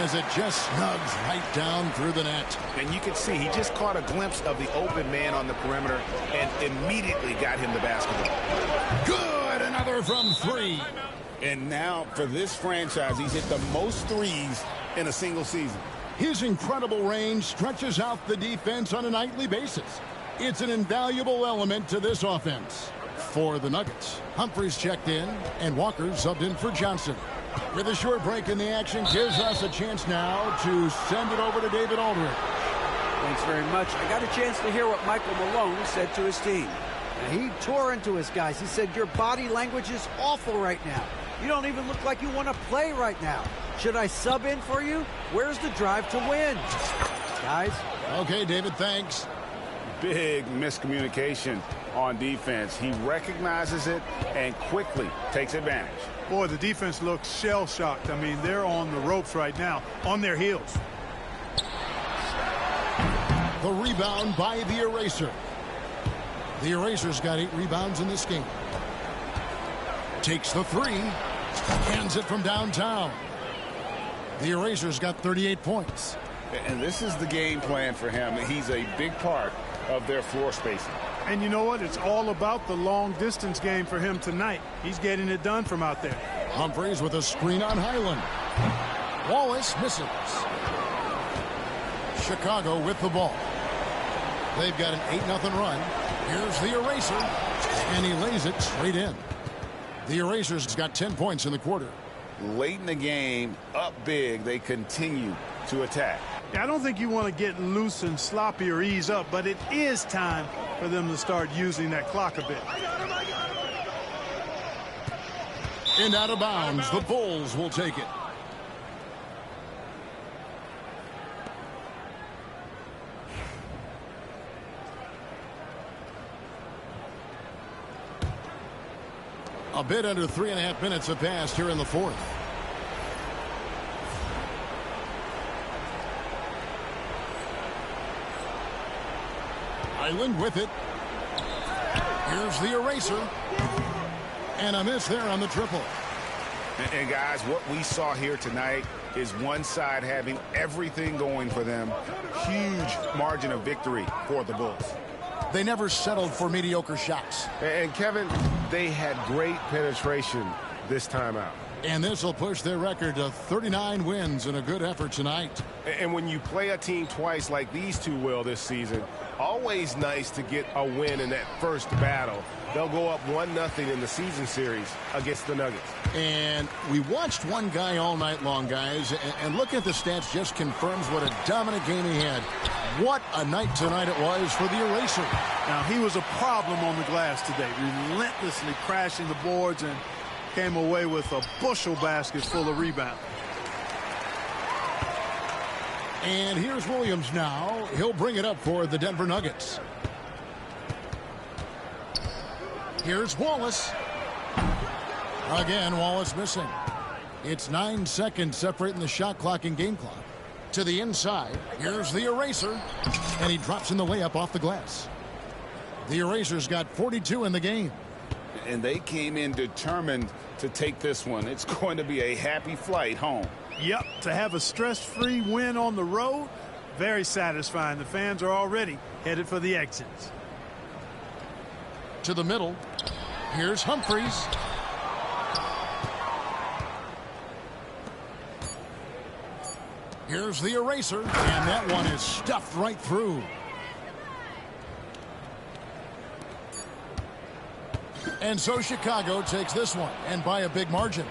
as it just snugs right down through the net. And you can see he just caught a glimpse of the open man on the perimeter and immediately got him the basketball. Good, another from three. And now, for this franchise, he's hit the most threes in a single season. His incredible range stretches out the defense on a nightly basis. It's an invaluable element to this offense. For the Nuggets, Humphries checked in, and Walker subbed in for Johnson. With a short break in the action, gives us a chance now to send it over to David Aldridge. Thanks very much. I got a chance to hear what Michael Malone said to his team. He tore into his guys. He said, your body language is awful right now. You don't even look like you want to play right now. Should I sub in for you? Where's the drive to win? Guys? Okay, David, thanks. Big miscommunication on defense. He recognizes it and quickly takes advantage. Boy, the defense looks shell-shocked. I mean, they're on the ropes right now, on their heels. The rebound by the Eraser. The Eraser's got 8 rebounds in this game. Takes the three. Hands it from downtown. The Eraser's got 38 points. And this is the game plan for him. He's a big part of their floor spacing. And you know what? It's all about the long-distance game for him tonight. He's getting it done from out there. Humphries with a screen on Highland. Wallace misses. Chicago with the ball. They've got an 8-0 run. Here's the Eraser. And he lays it straight in. The Erasers got 10 points in the quarter. Late in the game, up big, they continue to attack. Yeah, I don't think you want to get loose and sloppy or ease up, but it is time for them to start using that clock a bit. And out of bounds, the Bulls will take it. A bit under 3.5 minutes have passed here in the fourth. Island with it. Here's the eraser. And a miss there on the triple. And guys, what we saw here tonight is one side having everything going for them. Huge margin of victory for the Bulls. They never settled for mediocre shots. And Kevin, they had great penetration this time out. And this will push their record to 39 wins in a good effort tonight. And when you play a team twice like these two will this season, always nice to get a win in that first battle. They'll go up 1-0 in the season series against the Nuggets. And we watched one guy all night long, guys, and looking at the stats just confirms what a dominant game he had. What a night tonight it was for the eraser. Now, he was a problem on the glass today, relentlessly crashing the boards and came away with a bushel basket full of rebounds. And here's Williams now. He'll bring it up for the Denver Nuggets. Here's Wallace. Again, Wallace missing. It's 9 seconds separating the shot clock and game clock. To the inside. Here's the eraser. And he drops in the layup off the glass. The Erasers got 42 in the game. And they came in determined to take this one. It's going to be a happy flight home. Yep, to have a stress-free win on the road, very satisfying. The fans are already headed for the exits. To the middle. Here's Humphries. Here's the eraser. And that one is stuffed right through. And so Chicago takes this one, and by a big margin.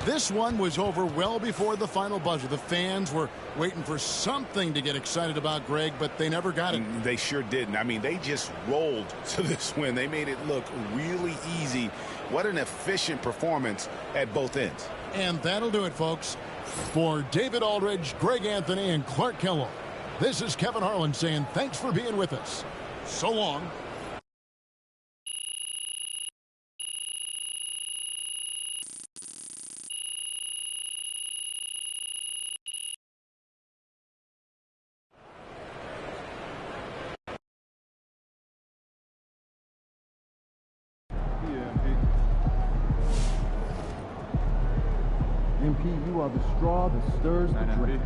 This one was over well before the final buzzer. The fans were waiting for something to get excited about, Greg, but they never got it. They sure didn't. I mean, they just rolled to this win. They made it look really easy. What an efficient performance at both ends. And that'll do it, folks. For David Aldridge, Greg Anthony, and Clark Kellogg, this is Kevin Harlan saying thanks for being with us. So long. MP, you are the straw that stirs the drink.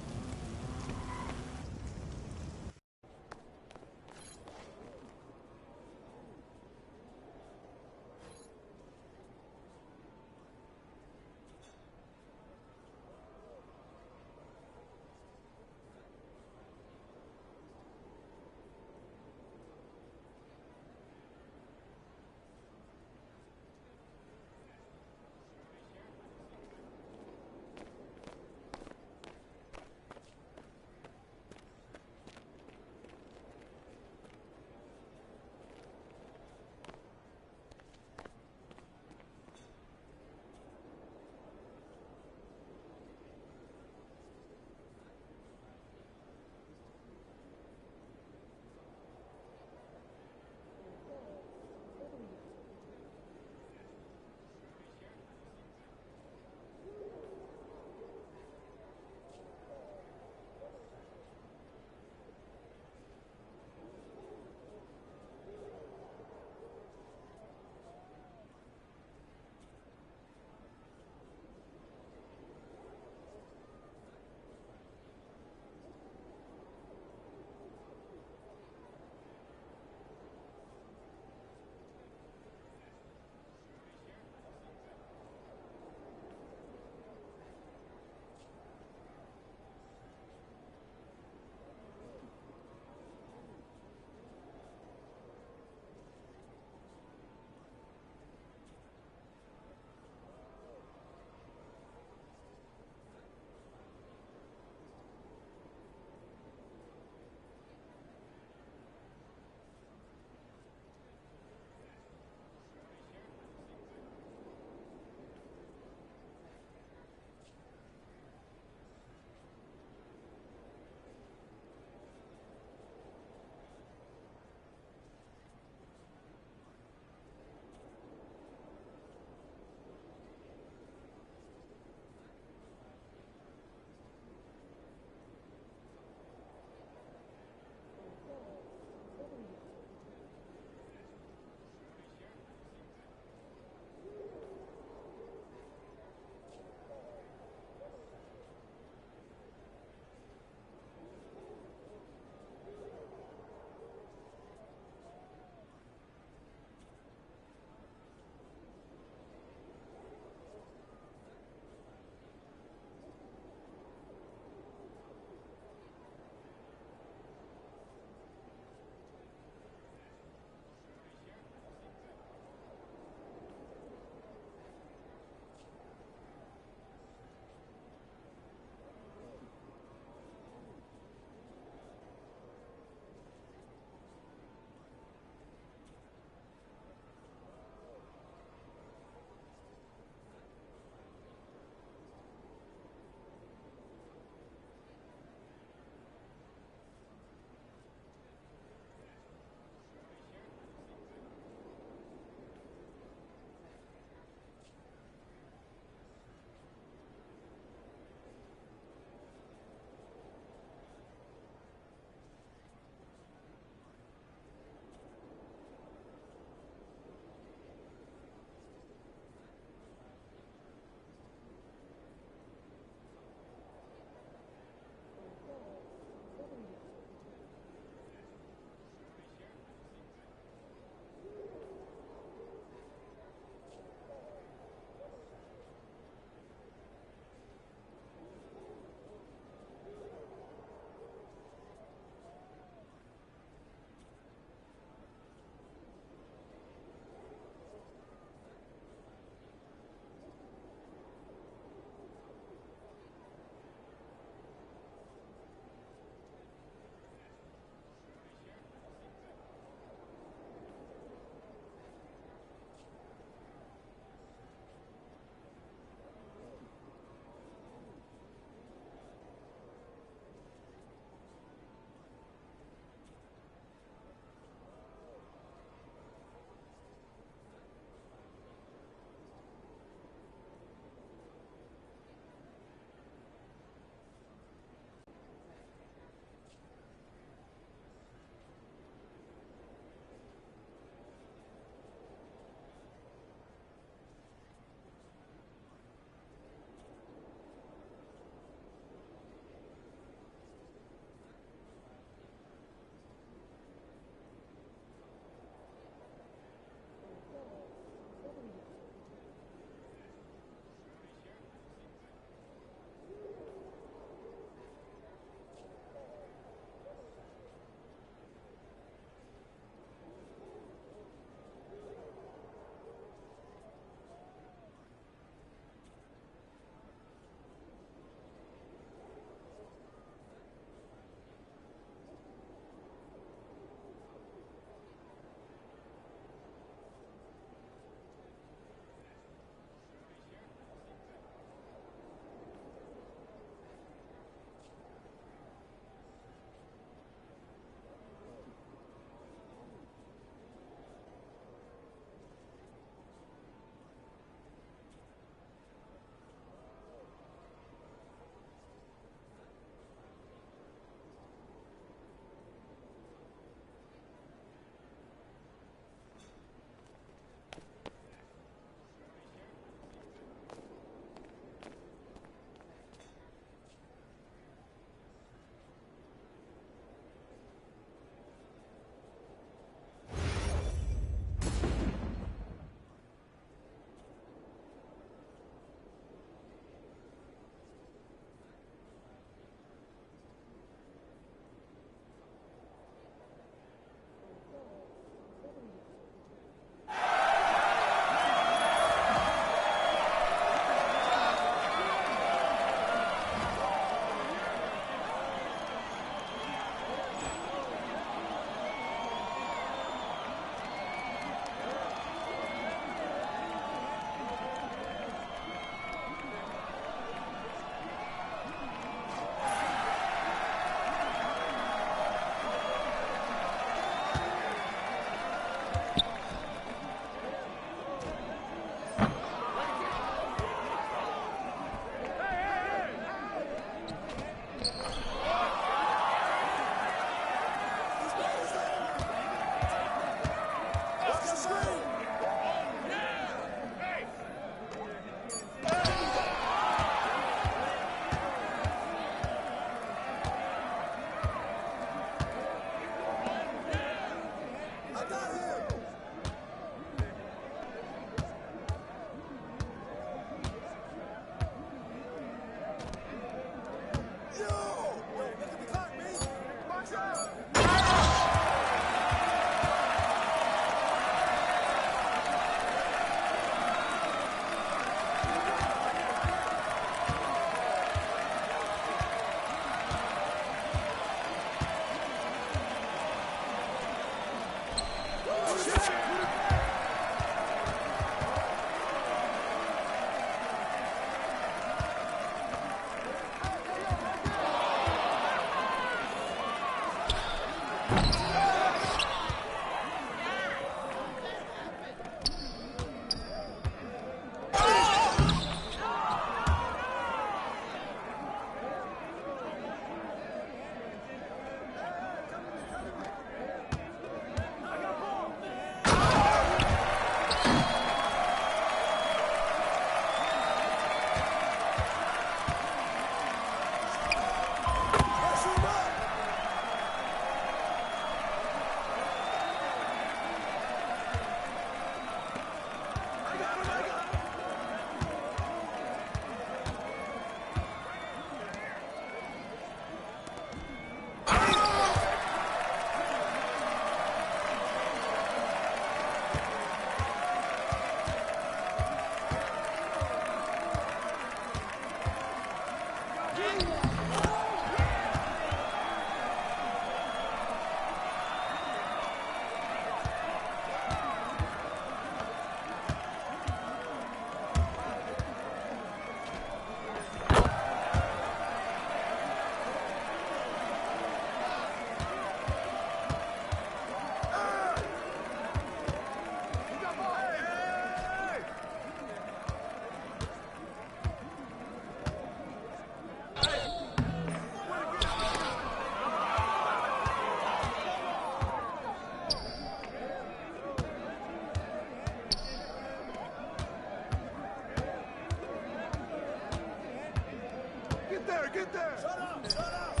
there, get there. Shut up, shut up.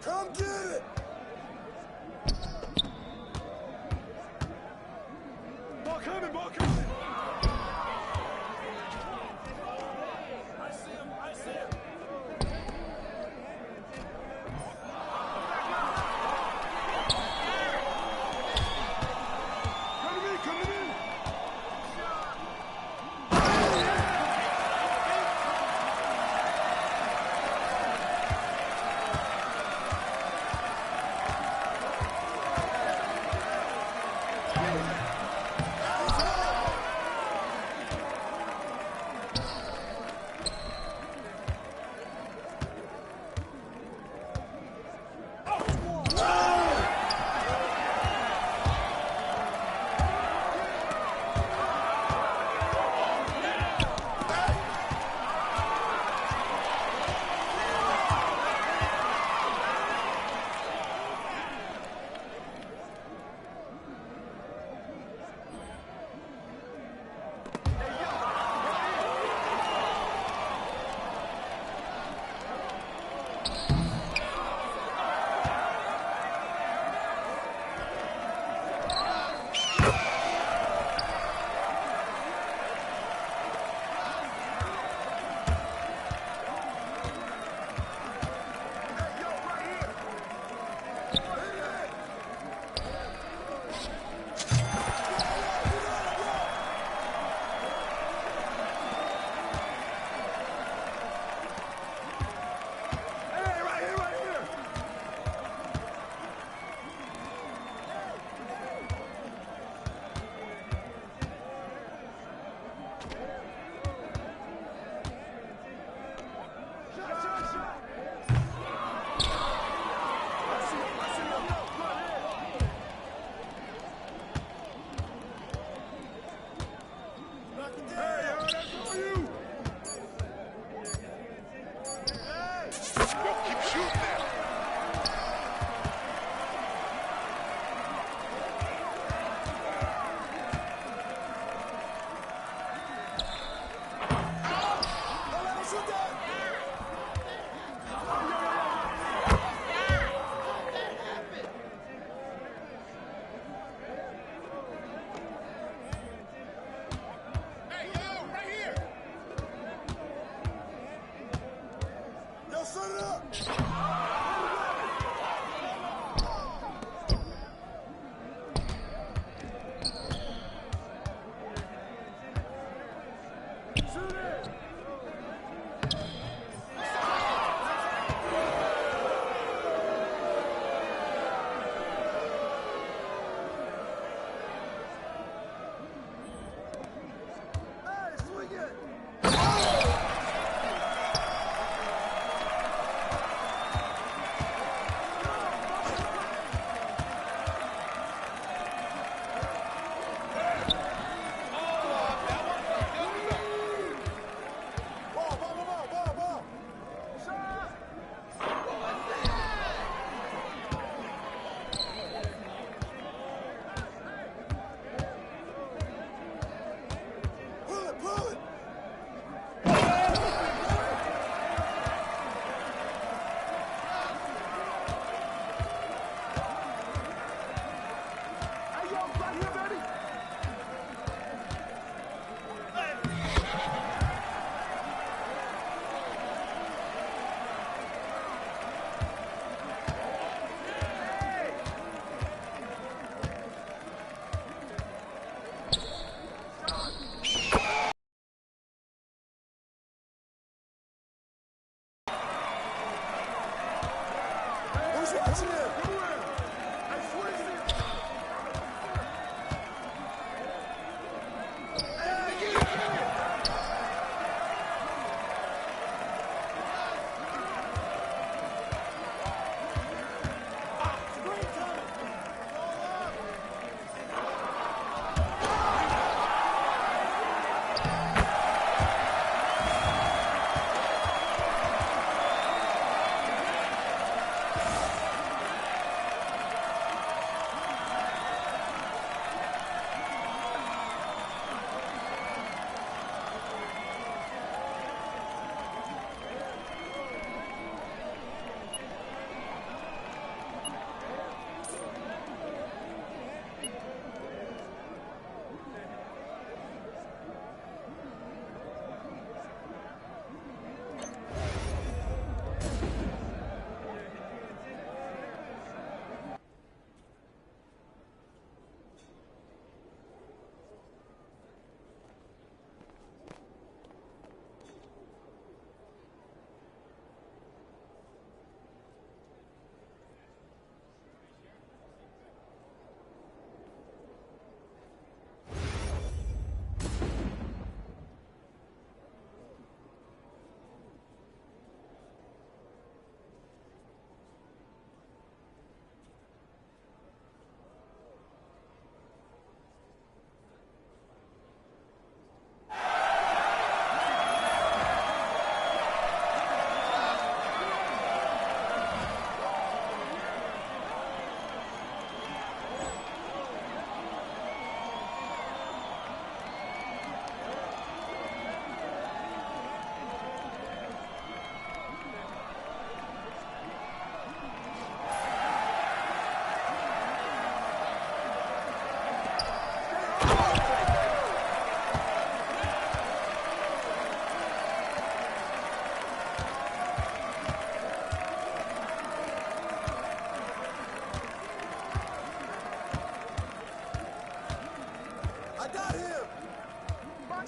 Come get it. Ball coming, ball coming. I see him, I see him. Coming in.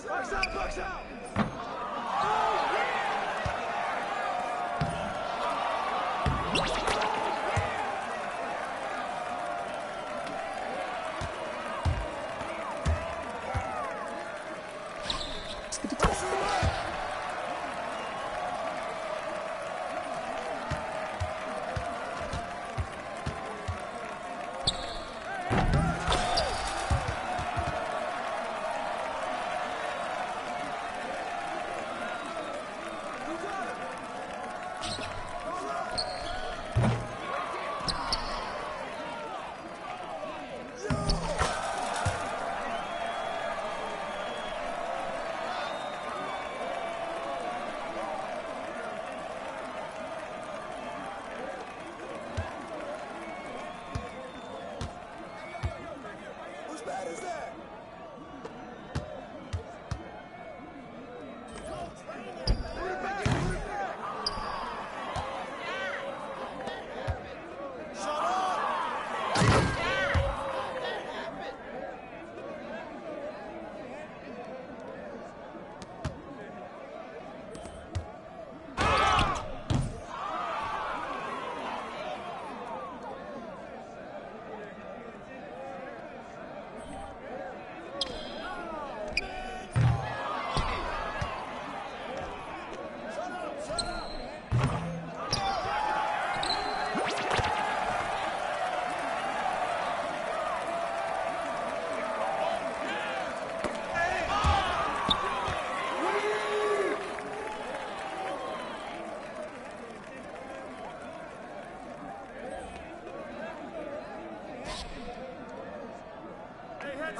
Box out, box out. Whose bat is that?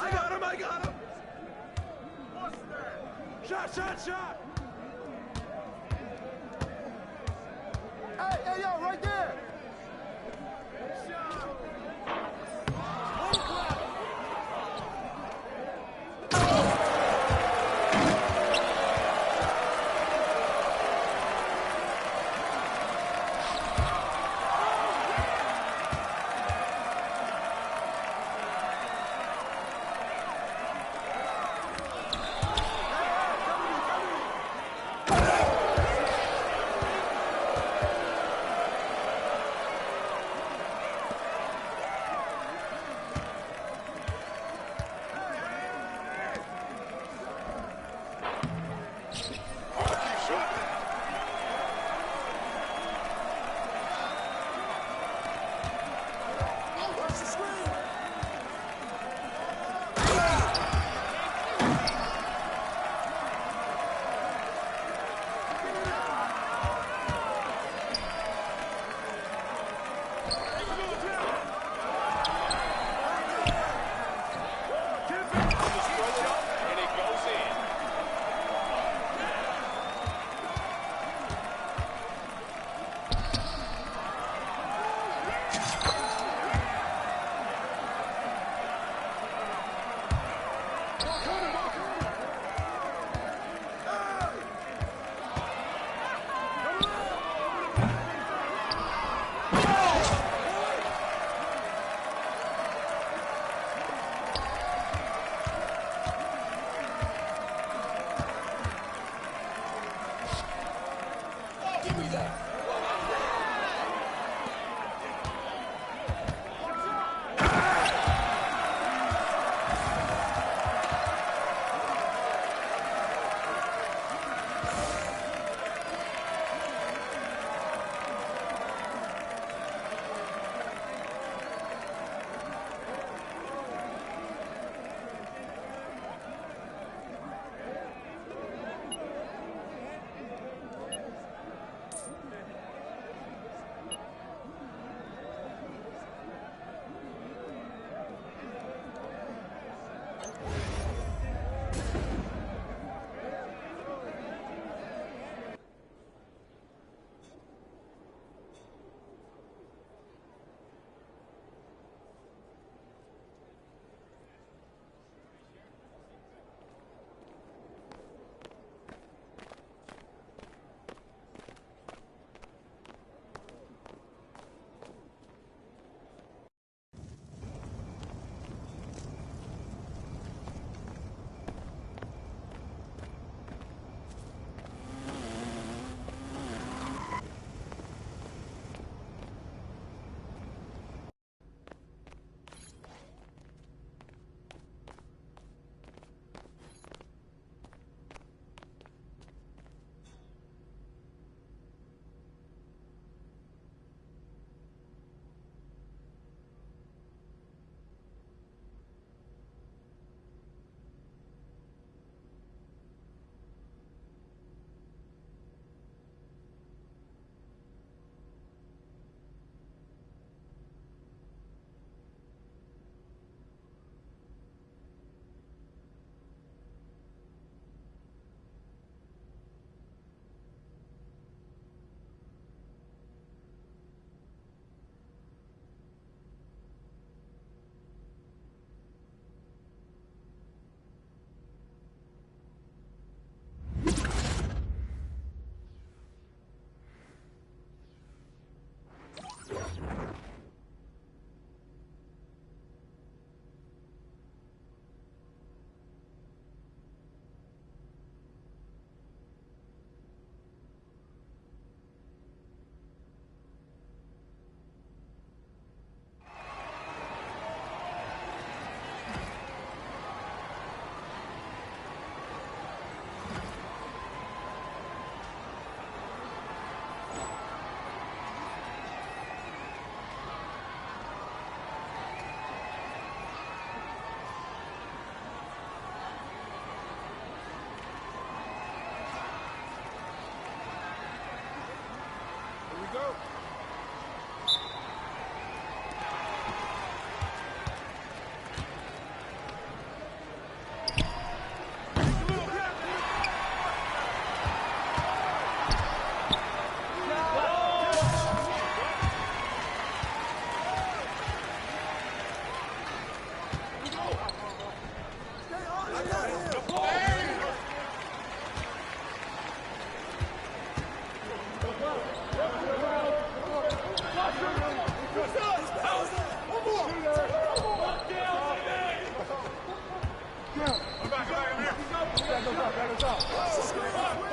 I got him, I got him! Shot, shot, shot! Hey, yo, right there! Back us up.